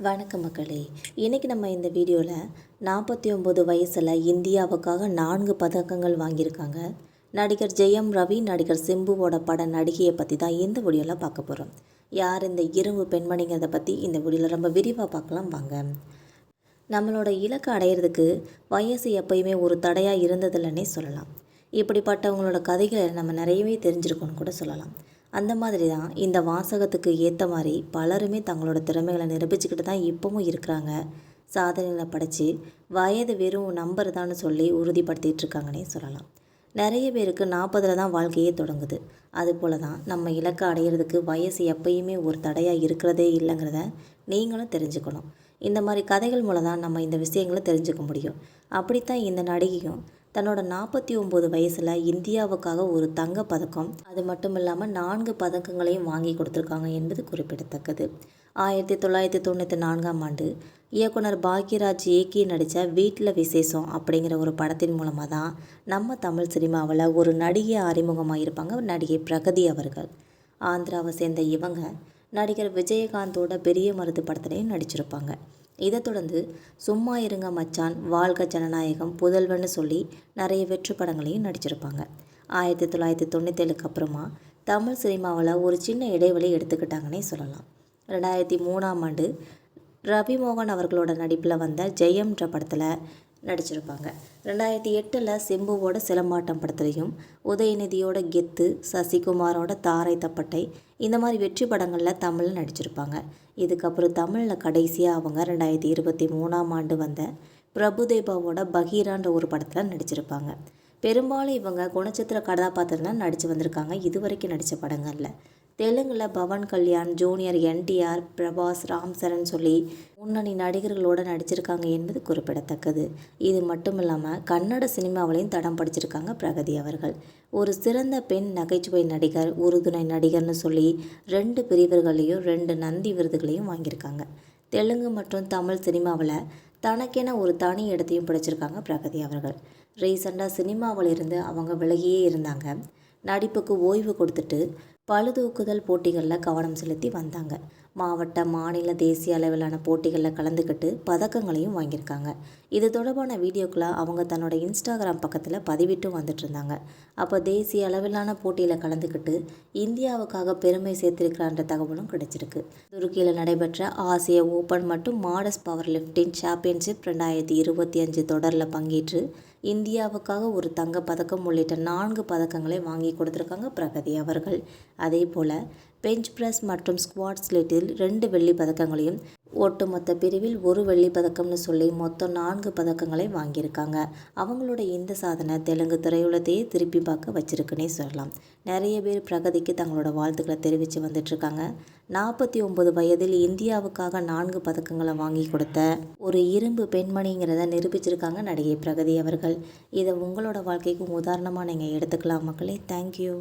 வணக்கம் மக்களே. இன்றைக்கி நம்ம இந்த வீடியோவில் 49 வயசில் இந்தியாவுக்காக 4 பதக்கங்கள் வாங்கியிருக்காங்க நடிகர் ஜெயம் ரவி, நடிகர் சிம்புவோட பட நடிகையை பற்றி தான் இந்த வீடியோவில் பார்க்க போகிறோம். யார் இந்த இரும்பு பெண்மணிங்கிறத பற்றி இந்த வீடியோவில் ரொம்ப விரிவாக பார்க்கலாம் வாங்க. நம்மளோட இலக்கை அடையிறதுக்கு வயசு எப்பயுமே ஒரு தடையாக இருந்ததில்லைன்னே சொல்லலாம். இப்படிப்பட்டவங்களோட கதைகளை நம்ம நிறையவே தெரிஞ்சிருக்கோன்னு கூட சொல்லலாம். அந்த மாதிரி தான் இந்த வாசகத்துக்கு ஏற்ற மாதிரி பலருமே தங்களோட திறமைகளை நிரூபிச்சுக்கிட்டு தான் இப்போவும் இருக்கிறாங்க. சாதனைகளை படைச்சி வயது வெறும் நம்பர் தான் சொல்லி உறுதிப்படுத்திகிட்டு இருக்காங்கன்னே சொல்லலாம். நிறைய பேருக்கு 40 தான் வாழ்க்கையே தொடங்குது. அதுபோல தான் நம்ம இலக்கை அடையிறதுக்கு வயசு எப்பயுமே ஒரு தடையாக இருக்கிறதே இல்லைங்கிறத நீங்களும் தெரிஞ்சுக்கணும். இந்த மாதிரி கதைகள் மூலம் தான் நம்ம இந்த விஷயங்களை தெரிஞ்சுக்க முடியும். அப்படித்தான் இந்த நடிகையும் தன்னோட 49 வயசில் இந்தியாவுக்காக ஒரு தங்க பதக்கம், அது மட்டும் இல்லாமல் 4 பதக்கங்களையும் வாங்கி கொடுத்துருக்காங்க என்பது குறிப்பிடத்தக்கது. 1994ஆம் ஆண்டு இயக்குனர் பாக்யராஜ் இயக்கி நடித்த வீட்டில் விசேஷம் அப்படிங்கிற ஒரு படத்தின் மூலமாக தான் நம்ம தமிழ் சினிமாவில் ஒரு நடிகை அறிமுகமாக இருப்பாங்க நடிகை பிரகதி அவர்கள். ஆந்திராவை சேர்ந்த இவங்க நடிகர் விஜயகாந்தோட பெரிய மருது படத்துலையும் நடிச்சிருப்பாங்க. இதை தொடர்ந்து சும்மா இருங்க மச்சான், வாழ்க ஜனநாயகம், புதல்வன்னு சொல்லி நிறைய வெற்றி படங்களையும் நடிச்சிருப்பாங்க. 1997க்கு அப்புறமா தமிழ் சினிமாவில் ஒரு சின்ன இடைவெளி எடுத்துக்கிட்டாங்கன்னே சொல்லலாம். 2003ஆம் ஆண்டு ரவிமோகன் அவர்களோட நடிப்பில் வந்த ஜெயம்ன்ற படத்தில் நடிச்சிருப்பாங்க. 2008 சிம்புவோட சிலம்பாட்டம் படத்துலையும், உதயநிதியோட கெத்து, சசிகுமாரோட தாரை தப்பட்டை, இந்த மாதிரி வெற்றி படங்களில் தமிழில் நடிச்சிருப்பாங்க. இதுக்கப்புறம் தமிழில் கடைசியாக அவங்க 2023ஆம் ஆண்டு வந்த பிரபுதேவாவோட பகீரான்ற ஒரு படத்தில் நடிச்சிருப்பாங்க. பெரும்பாலும் இவங்க குணச்சித்திர கதாபாத்திரத்தில் நடித்து வந்திருக்காங்க. இதுவரைக்கும் நடித்த படங்களில் தெலுங்கில் பவன் கல்யாண், ஜூனியர் என்டிஆர், பிரபாஸ், ராம் சரண் சொல்லி முன்னணி நடிகர்களோடு நடிச்சிருக்காங்க என்பது குறிப்பிடத்தக்கது. இது மட்டும் இல்லாமல் கன்னட சினிமாவிலையும் தடம் படிச்சிருக்காங்க பிரகதி அவர்கள். ஒரு சிறந்த பெண் நகைச்சுவை நடிகர், உறுதுணை நடிகர்னு சொல்லி 2 பிரிவுகளையும் 2 நந்தி விருதுகளையும் வாங்கியிருக்காங்க. தெலுங்கு மற்றும் தமிழ் சினிமாவில் தனக்கென ஒரு தனி இடத்தையும் பிடிச்சிருக்காங்க பிரகதி அவர்கள். ரீசெண்டாக சினிமாவில் இருந்து அவங்க விலகியே இருந்தாங்க. நடிப்புக்கு ஓய்வு கொடுத்துட்டு பளுதூக்குதல் போட்டிகளில் கவனம் செலுத்தி வந்தாங்க. மாவட்ட, மாநில, தேசிய அளவிலான போட்டிகளில் கலந்துக்கிட்டு பதக்கங்களையும் வாங்கியிருக்காங்க. இது தொடர்பான வீடியோக்களை அவங்க தன்னோட இன்ஸ்டாகிராம் பக்கத்தில் பதிவிட்டு வந்துட்டு இருந்தாங்க. அப்போ தேசிய அளவிலான போட்டியில் கலந்துக்கிட்டு இந்தியாவுக்காக பெருமை சேர்த்திருக்கிறான்ற தகவலும் கிடைச்சிருக்கு. துருக்கியில் நடைபெற்ற ஆசிய ஓப்பன் மற்றும் மாடஸ் பவர் லிஃப்டிங் சாம்பியன்ஷிப் 2025 தொடரில் பங்கேற்று இந்தியாவுக்காக ஒரு தங்க பதக்கம் உள்ளிட்ட 4 பதக்கங்களை வாங்கி கொடுத்துருக்காங்க பிரகதி அவர்கள். அதே போல் பெஞ்ச் பிரஸ் மற்றும் ஸ்குவாட் ஸ்லிட்டில் 2 வெள்ளி பதக்கங்களையும், ஒட்டுமொத்த பிரிவில் 1 வெள்ளி பதக்கம்னு சொல்லி மொத்தம் 4 பதக்கங்களை வாங்கியிருக்காங்க. அவங்களோட இந்த சாதனை தெலுங்கு திரையுலகத்தையே திருப்பி பார்க்க வச்சிருக்குன்னே சொல்லலாம். நிறைய பேர் பிரகதிக்கு தங்களோட வாழ்த்துக்களை தெரிவித்து வந்துட்டுருக்காங்க. 49 வயதில் இந்தியாவுக்காக 4 பதக்கங்களை வாங்கி கொடுத்த ஒரு இரும்பு பெண்மணிங்கிறத நிரூபிச்சிருக்காங்க நடிகை பிரகதி அவர்கள். இதை உங்களோட வாழ்க்கைக்கும் உதாரணமாக நீங்கள் எடுத்துக்கலாம் மக்களே. தேங்க்யூ.